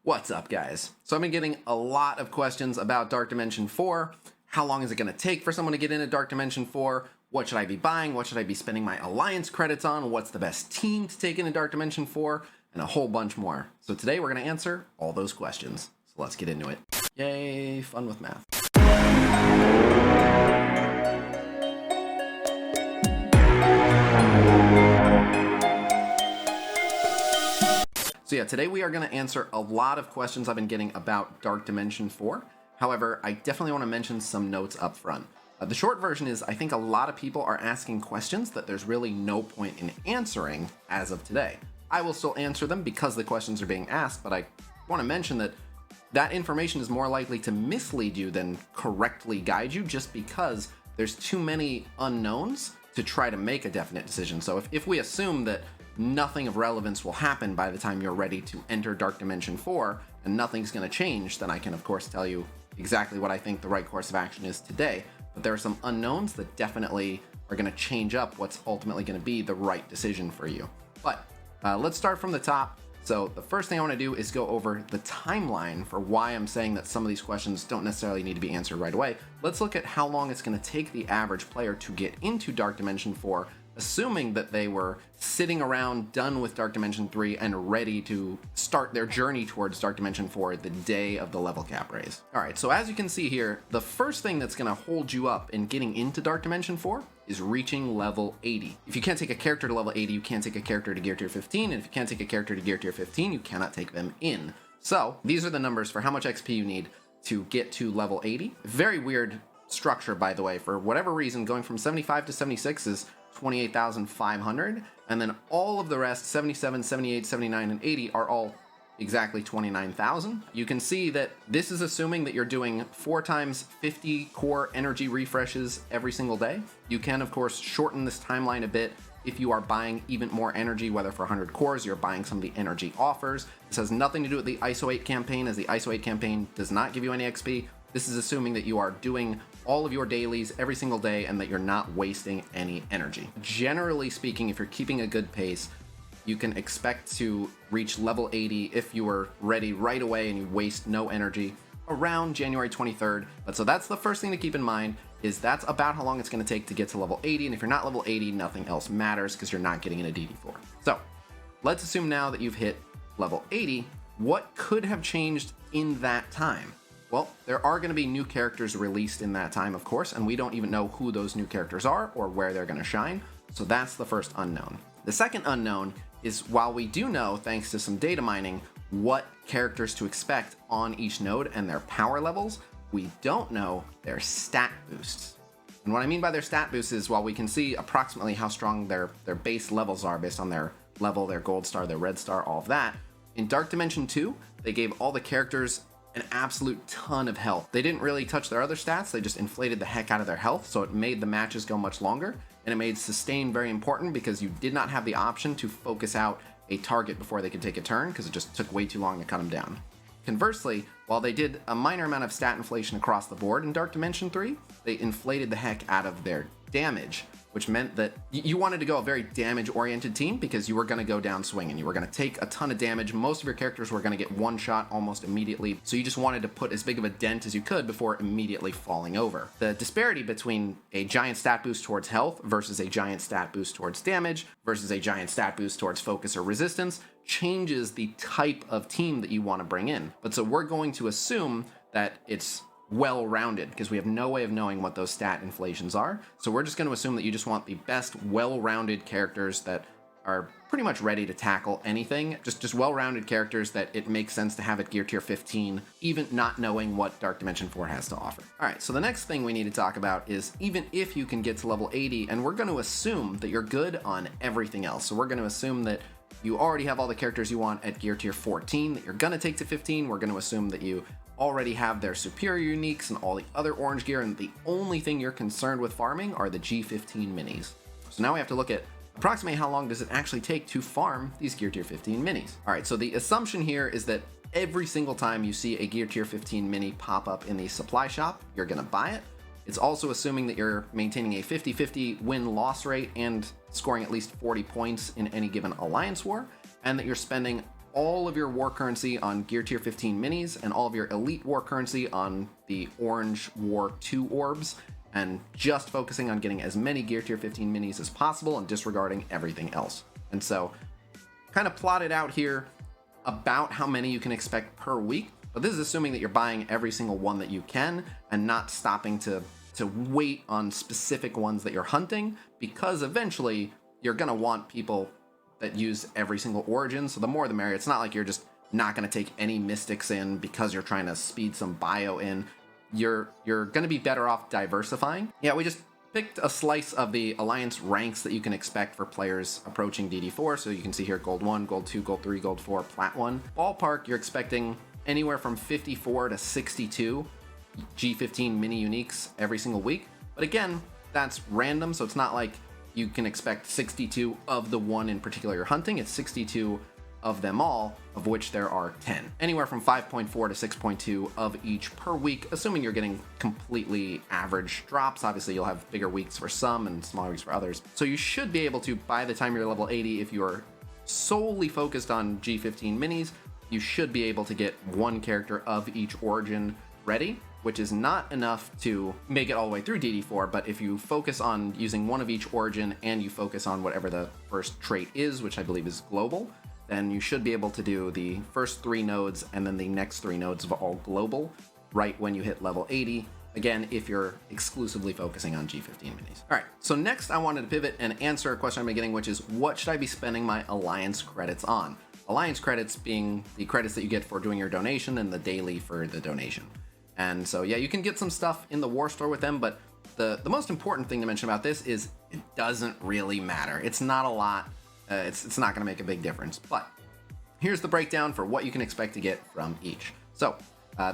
What's up, guys? So I've been getting a lot of questions about Dark Dimension 4. How long is it going to take for someone to get into Dark Dimension 4? What should I be buying? What should I be spending my alliance credits on? What's the best team to take into Dark Dimension 4? And a whole bunch more. So today we're going to answer all those questions. So let's get into it. Yay, fun with math. So yeah, today we are going to answer a lot of questions I've been getting about Dark Dimension 4. However, I definitely want to mention some notes up front. The short version is I think a lot of people are asking questions that there's really no point in answering as of today. I will still answer them because the questions are being asked, but I want to mention that that information is more likely to mislead you than correctly guide you, just because there's too many unknowns to try to make a definite decision. So if we assume that nothing of relevance will happen by the time you're ready to enter Dark Dimension 4, and nothing's going to change, then I can of course tell you exactly what I think the right course of action is today. But there are some unknowns that definitely are going to change up what's ultimately going to be the right decision for you. But let's start from the top. So the first thing I want to do is go over the timeline for why I'm saying that some of these questions don't necessarily need to be answered right away. Let's look at how long it's going to take the average player to get into Dark Dimension 4, assuming that they were sitting around done with Dark Dimension 3 and ready to start their journey towards Dark Dimension 4 the day of the level cap raise. Alright, so as you can see here, the first thing that's going to hold you up in getting into Dark Dimension 4 is reaching level 80. If you can't take a character to level 80, you can't take a character to Gear Tier 15, and if you can't take a character to Gear Tier 15, you cannot take them in. So, these are the numbers for how much XP you need to get to level 80. Very weird structure, by the way. For whatever reason, going from 75 to 76 is 28,500, and then all of the rest, 77, 78, 79, and 80, are all exactly 29,000. You can see that this is assuming that you're doing 4 times 50 core energy refreshes every single day. You can, of course, shorten this timeline a bit if you are buying even more energy, whether for 100 cores, you're buying some of the energy offers. This has nothing to do with the ISO 8 campaign, as the ISO 8 campaign does not give you any XP. This is assuming that you are doing all of your dailies every single day and that you're not wasting any energy. Generally speaking, if you're keeping a good pace, you can expect to reach level 80 if you are ready right away and you waste no energy around January 23rd. But so that's the first thing to keep in mind, is that's about how long it's going to take to get to level 80. And if you're not level 80, nothing else matters because you're not getting into DD4. So let's assume now that you've hit level 80, what could have changed in that time? Well, there are going to be new characters released in that time, of course, and we don't even know who those new characters are or where they're going to shine. So that's the first unknown. The second unknown is, while we do know, thanks to some data mining, what characters to expect on each node and their power levels, we don't know their stat boosts. And what I mean by their stat boosts is, while we can see approximately how strong their base levels are based on their level, their gold star, their red star, all of that, in Dark Dimension 2, they gave all the characters an absolute ton of health. They didn't really touch their other stats, they just inflated the heck out of their health, so it made the matches go much longer, and it made sustain very important because you did not have the option to focus out a target before they could take a turn, because it just took way too long to cut them down. Conversely, while they did a minor amount of stat inflation across the board in Dark Dimension 3, they inflated the heck out of their damage, which meant that you wanted to go a very damage-oriented team because you were going to go down swinging. You were going to take a ton of damage. Most of your characters were going to get one shot almost immediately, so you just wanted to put as big of a dent as you could before immediately falling over. The disparity between a giant stat boost towards health versus a giant stat boost towards damage versus a giant stat boost towards focus or resistance changes the type of team that you want to bring in. But so we're going to assume that it's well-rounded, because we have no way of knowing what those stat inflations are. So we're just going to assume that you just want the best well-rounded characters that are pretty much ready to tackle anything. Just well-rounded characters that it makes sense to have at Gear Tier 15, even not knowing what Dark Dimension 4 has to offer. Alright, so the next thing we need to talk about is, even if you can get to level 80, and we're going to assume that you're good on everything else. So we're going to assume that you already have all the characters you want at Gear Tier 14 that you're going to take to 15. We're going to assume that you already have their superior uniques and all the other orange gear, and the only thing you're concerned with farming are the G15 minis. So now we have to look at approximately how long does it actually take to farm these Gear Tier 15 minis. Alright, so the assumption here is that every single time you see a Gear Tier 15 mini pop up in the supply shop, you're going to buy it. It's also assuming that you're maintaining a 50-50 win-loss rate and scoring at least 40 points in any given alliance war, and that you're spending all of your war currency on Gear Tier 15 minis and all of your Elite war currency on the Orange War 2 orbs, and just focusing on getting as many Gear Tier 15 minis as possible and disregarding everything else. And so, kind of plotted out here about how many you can expect per week, but this is assuming that you're buying every single one that you can and not stopping to wait on specific ones that you're hunting, because eventually you're going to want people that use every single origin, so the more the merrier. It's not like you're just not going to take any mystics in because you're trying to speed some bio in. You're going to be better off diversifying. Yeah, we just picked a slice of the Alliance ranks that you can expect for players approaching DD4, so you can see here Gold 1, Gold 2, Gold 3, Gold 4, Plat 1. Ballpark, you're expecting anywhere from 54 to 62 G15 mini uniques every single week. But again, that's random, so it's not like you can expect 62 of the one in particular you're hunting. It's 62 of them all, of which there are 10. Anywhere from 5.4 to 6.2 of each per week, assuming you're getting completely average drops. Obviously, you'll have bigger weeks for some and smaller weeks for others. So you should be able to, by the time you're level 80, if you are solely focused on G15 minis, you should be able to get one character of each origin ready, which is not enough to make it all the way through DD4, but if you focus on using one of each origin and you focus on whatever the first trait is, which I believe is global, then you should be able to do the first 3 nodes and then the next 3 nodes of all global right when you hit level 80. Again, if you're exclusively focusing on G15 minis. All right, so next I wanted to pivot and answer a question I've been getting, which is what should I be spending my Alliance credits on? Alliance credits being the credits that you get for doing your donation and the daily for the donation. And so, yeah, you can get some stuff in the War Store with them, but the most important thing to mention about this is it doesn't really matter. It's not a lot. It's not going to make a big difference. But here's the breakdown for what you can expect to get from each. So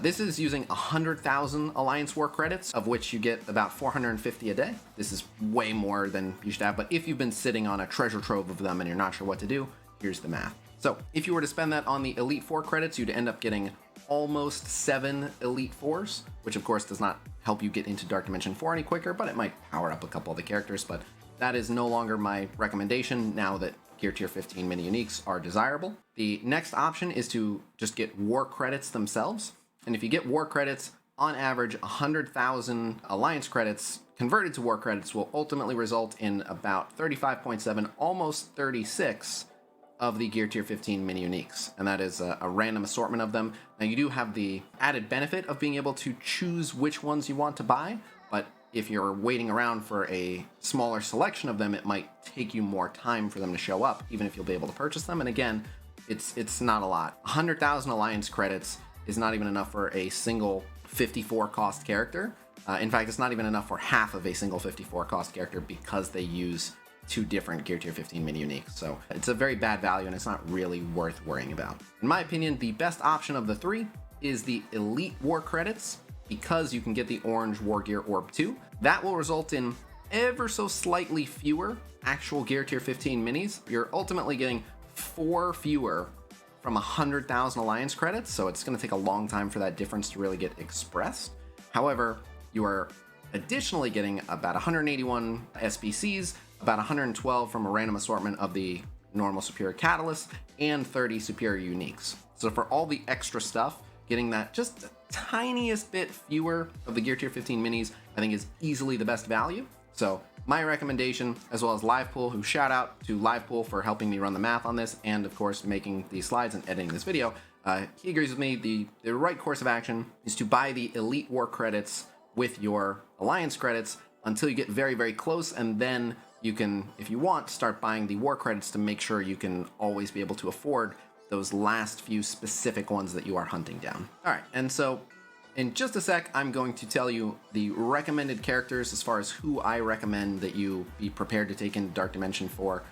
this is using 100,000 Alliance War credits, of which you get about 450 a day. This is way more than you should have, but if you've been sitting on a treasure trove of them and you're not sure what to do, here's the math. So if you were to spend that on the Elite 4 credits, you'd end up getting almost 7 Elite 4s, which of course does not help you get into Dark Dimension 4 any quicker, but it might power up a couple of the characters. But that is no longer my recommendation now that Gear Tier 15 mini uniques are desirable. The next option is to just get war credits themselves. And if you get war credits, on average, 100,000 Alliance credits converted to war credits will ultimately result in about 35.7, almost 36 of the Gear Tier 15 mini uniques, and that is a random assortment of them. Now you do have the added benefit of being able to choose which ones you want to buy, but if you're waiting around for a smaller selection of them, it might take you more time for them to show up, even if you'll be able to purchase them. And again, it's not a lot. 100,000 Alliance credits is not even enough for a single 54 cost character. In fact, it's not even enough for half of a single 54 cost character because they use 2 different Gear Tier 15 mini uniques. So it's a very bad value and it's not really worth worrying about. In my opinion, the best option of the 3 is the Elite War credits, because you can get the Orange War Gear Orb 2. That will result in ever so slightly fewer actual Gear Tier 15 minis. You're ultimately getting 4 fewer from 100,000 Alliance credits, so it's going to take a long time for that difference to really get expressed. However, you are additionally getting about 181 SBCs, about 112 from a random assortment of the normal superior catalysts, and 30 superior uniques. So for all the extra stuff, getting that just the tiniest bit fewer of the Gear Tier 15 minis, I think is easily the best value. So my recommendation, as well as Livepool, who shout out to Livepool for helping me run the math on this, and of course making these slides and editing this video, he agrees with me. The right course of action is to buy the Elite War credits with your Alliance credits until you get very, very close, and then you can, if you want, start buying the war credits to make sure you can always be able to afford those last few specific ones that you are hunting down. All right, and so in just a sec, I'm going to tell you the recommended characters as far as who I recommend that you be prepared to take into Dark Dimension 4.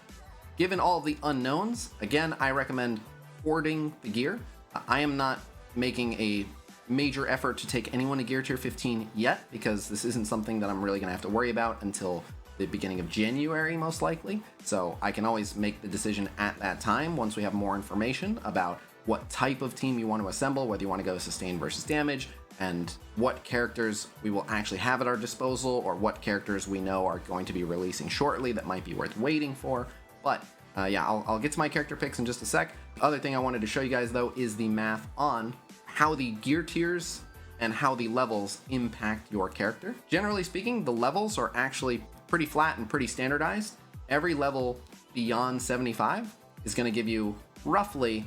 Given all of the unknowns, again, I recommend hoarding the gear. I am not making a major effort to take anyone to Gear Tier 15 yet, because this isn't something that I'm really going to have to worry about until the beginning of January, most likely. So I can always make the decision at that time once we have more information about what type of team you want to assemble, whether you want to go sustain versus damage, and what characters we will actually have at our disposal, or what characters we know are going to be releasing shortly that might be worth waiting for. But yeah, I'll get to my character picks in just a sec. Other thing I wanted to show you guys though is the math on how the gear tiers and how the levels impact your character. Generally speaking, the levels are actually pretty flat and pretty standardized. Every level beyond 75 is going to give you roughly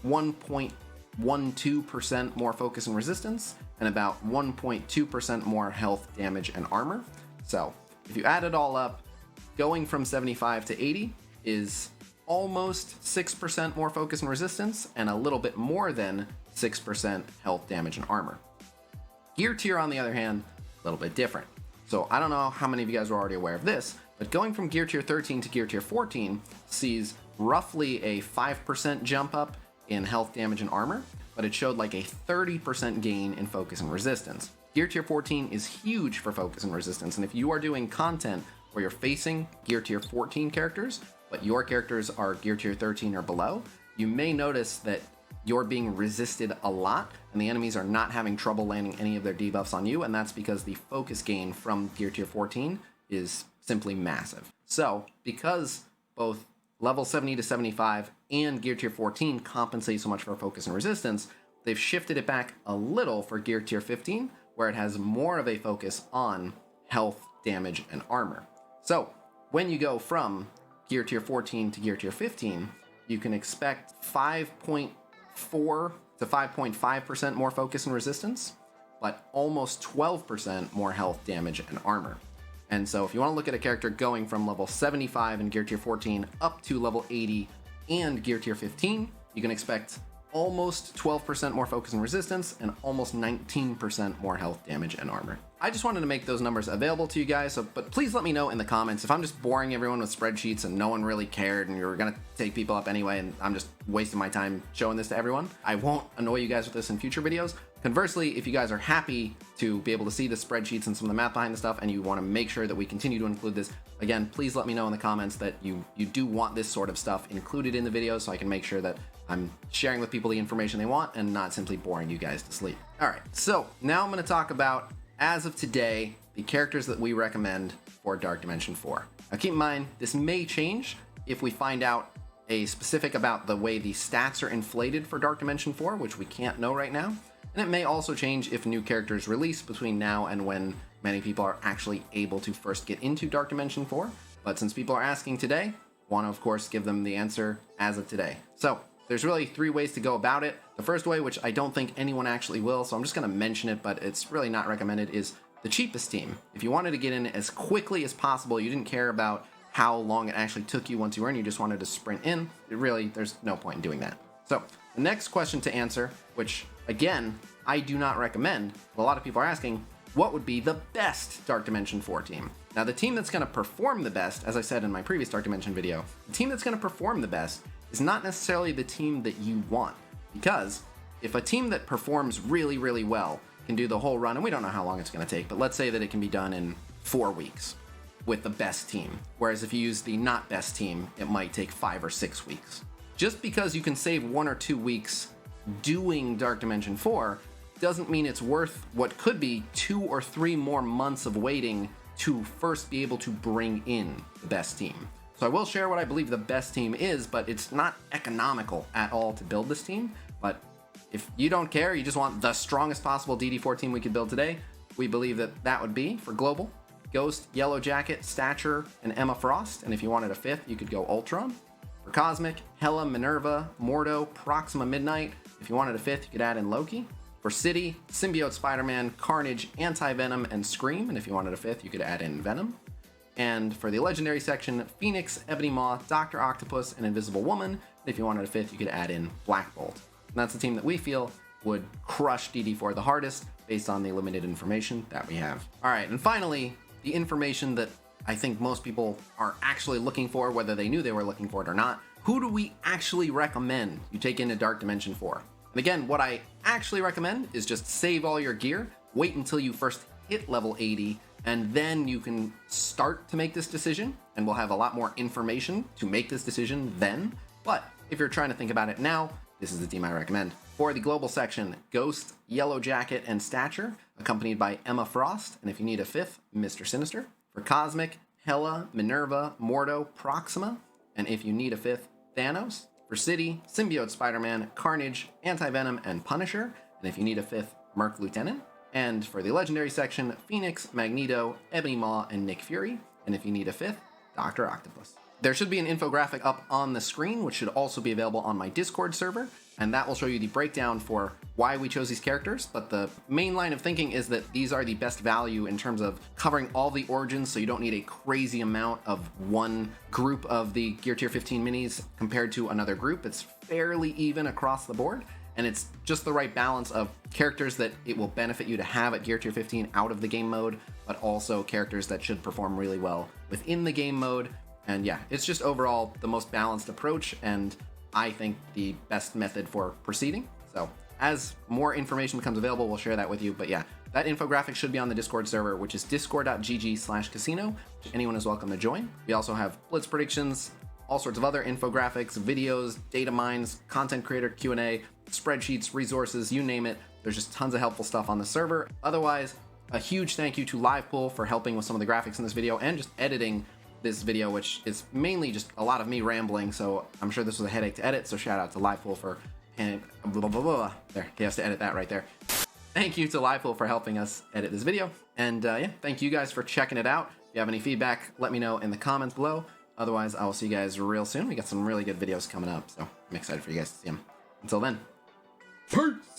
1.12% more focus and resistance and about 1.2% more health, damage, and armor. So if you add it all up, going from 75 to 80 is almost 6% more focus and resistance and a little bit more than 6% health, damage, and armor. Gear tier, on the other hand, a little bit different. So I don't know how many of you guys are already aware of this, but going from gear tier 13 to gear tier 14 sees roughly a 5% jump up in health, damage, and armor, but it showed like a 30% gain in focus and resistance. Gear tier 14 is huge for focus and resistance, and if you are doing content where you're facing gear tier 14 characters, but your characters are gear tier 13 or below, you may notice that you're being resisted a lot, and the enemies are not having trouble landing any of their debuffs on you, and that's because the focus gain from gear tier 14 is simply massive. So, because both level 70 to 75 and gear tier 14 compensate so much for focus and resistance, they've shifted it back a little for gear tier 15, where it has more of a focus on health, damage, and armor. So, when you go from gear tier 14 to gear tier 15, you can expect 5.4 to 5.5% more focus and resistance, but almost 12% more health, damage, and armor. And so if you want to look at a character going from level 75 in gear tier 14 up to level 80 and gear tier 15, you can expect almost 12% more focus and resistance and almost 19% more health, damage, and armor. I just wanted to make those numbers available to you guys, but please let me know in the comments if I'm just boring everyone with spreadsheets and no one really cared and you're gonna take people up anyway and I'm just wasting my time showing this to everyone. I won't annoy you guys with this in future videos. Conversely, if you guys are happy to be able to see the spreadsheets and some of the math behind the stuff and you want to make sure that we continue to include this, again, please let me know in the comments that you do want this sort of stuff included in the video so I can make sure that I'm sharing with people the information they want and not simply boring you guys to sleep. All right, so now I'm going to talk about, as of today, the characters that we recommend for Dark Dimension 4. Now keep in mind, this may change if we find out a specific about the way the stats are inflated for Dark Dimension 4, which we can't know right now. And it may also change if new characters release between now and when many people are actually able to first get into Dark Dimension 4. But since people are asking today, want to of course give them the answer as of today. So there's really 3 ways to go about it. The first way, which I don't think anyone actually will, so I'm just going to mention it, but it's really not recommended, is the cheapest team. If you wanted to get in as quickly as possible, you didn't care about how long it actually took you once you were in, you just wanted to sprint in, there's no point in doing that. So the next question to answer, which again, I do not recommend, but a lot of people are asking, what would be the best Dark Dimension 4 team? Now the team that's going to perform the best, as I said in my previous Dark Dimension video, the team that's going to perform the best is not necessarily the team that you want. Because if a team that performs really, really well can do the whole run, and we don't know how long it's going to take, but let's say that it can be done in 4 weeks with the best team. Whereas if you use the not best team, it might take 5 or 6 weeks. Just because you can save 1 or 2 weeks doing Dark Dimension 4 doesn't mean it's worth what could be 2 or 3 more months of waiting to first be able to bring in the best team. So I will share what I believe the best team is, but it's not economical at all to build this team. But if you don't care, you just want the strongest possible DD4 team we could build today, we believe that that would be, for global, Ghost, Yellow Jacket, Stature, and Emma Frost. And if you wanted a 5th, you could go Ultron. For Cosmic, Hela, Minerva, Mordo, Proxima Midnight. If you wanted a 5th, you could add in Loki. For City, Symbiote Spider-Man, Carnage, Anti-Venom, and Scream. And if you wanted a 5th, you could add in Venom. And for the Legendary section, Phoenix, Ebony Maw, Dr. Octopus, and Invisible Woman. And if you wanted a 5th, you could add in Black Bolt. And that's the team that we feel would crush DD4 the hardest based on the limited information that we have. All right, and finally, the information that I think most people are actually looking for, whether they knew they were looking for it or not. Who do we actually recommend you take into Dark Dimension 4? And again, what I actually recommend is just save all your gear, wait until you first hit level 80, and then you can start to make this decision, and we'll have a lot more information to make this decision then. But if you're trying to think about it now, this is the team I recommend. For the global section, Ghost, Yellow Jacket, and Stature, accompanied by Emma Frost, and if you need a 5th, Mr. Sinister. For Cosmic, Hela, Minerva, Mordo, Proxima, and if you need a 5th, Thanos. for City, Symbiote Spider-Man, Carnage, Anti-Venom, and Punisher, and if you need a 5th, Merc Lieutenant. And for the Legendary section, Phoenix, Magneto, Ebony Maw, and Nick Fury, and if you need a 5th, Dr. Octopus. There should be an infographic up on the screen, which should also be available on my Discord server, and that will show you the breakdown for why we chose these characters, but the main line of thinking is that these are the best value in terms of covering all the origins, so you don't need a crazy amount of one group of the Gear Tier 15 minis compared to another group. It's fairly even across the board, and it's just the right balance of characters that it will benefit you to have at Gear Tier 15 out of the game mode, but also characters that should perform really well within the game mode. And yeah, it's just overall the most balanced approach, and I think the best method for proceeding. So as more information becomes available, we'll share that with you. But yeah, that infographic should be on the Discord server, which is discord.gg/Khasino, which anyone is welcome to join. We also have blitz predictions, all sorts of other infographics, videos, data mines, content creator Q&A, spreadsheets, resources, you name it. There's just tons of helpful stuff on the server. Otherwise, a huge thank you to Livepool for helping with some of the graphics in this video and just editing this video, which is mainly just a lot of me rambling, so I'm sure this was a headache to edit, so shout out to Livepool for there, he has to edit that right there. Thank you to Livepool for helping us edit this video, and yeah, thank you guys for checking it out. If you have any feedback, let me know in the comments below. Otherwise, I will see you guys real soon. We got some really good videos coming up, so I'm excited for you guys to see them. Until then, peace!